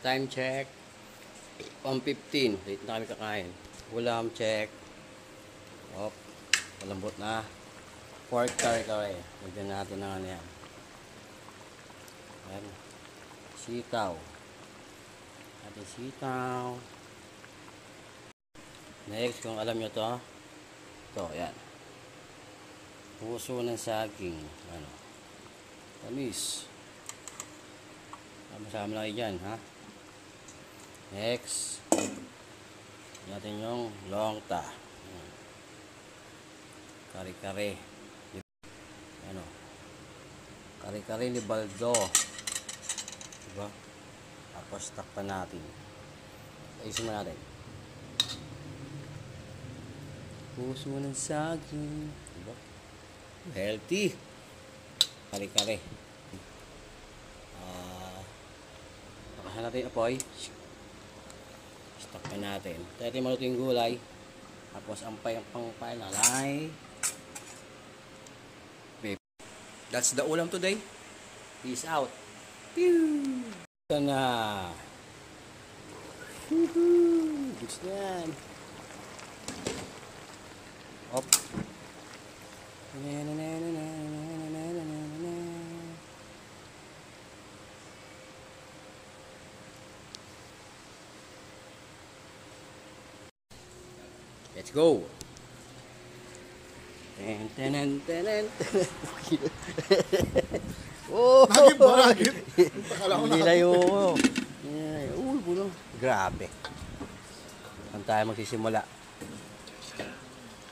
Time check. 1:15. Late na kami kakain. Ulam check. Op. Malambot na. Pork kare-kare. Lagyan natin ng ano yan. Ayan. Sitaw. Ating sitaw. Next, kung alam nyo to. Ito, ayan. Puso ng saging. Ano. Tamis. Sama-sama lang dyan, ha? Next. Natin yung longta. Kare-kare. Ano? Kare-kare ni Baldo. Diba? Tapos takpan natin. Ayusin mo natin. Puso ng saging. Diba? Healthy. Kare-kare. Takasan natin yung apoy. Takpan natin. Tayo maluto yung gulay. Tapos ang pang-painalay. That's the ulam today. Peace out. Pew! Ito na. Gusto yan. Op. Let's go. Ten. Oh, Nagib. hindi layo ko. Uy, bulong. Grabe. Saan tayo magsisimula?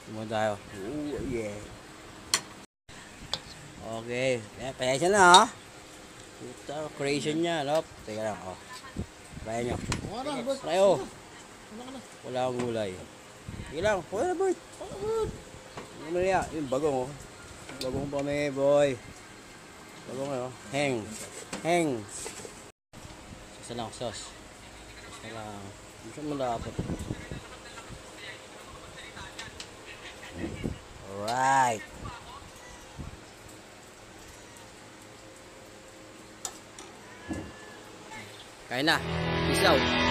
Simula tayo. Oh, yeah. Okay. Paya siya na, ha? Ito, creation niya. Lop. Teka lang, oh. Paya nyo. Tayo. Wala akong gulay. Sige lang. Wala, Bert. Ano niya? Yung bagong, oh. Bagong pa may, boy. Bagong, oh. Hang. Sauce lang, sauce. Sauce lang. Gusto mo dapat. Alright. Kain na. Peace out.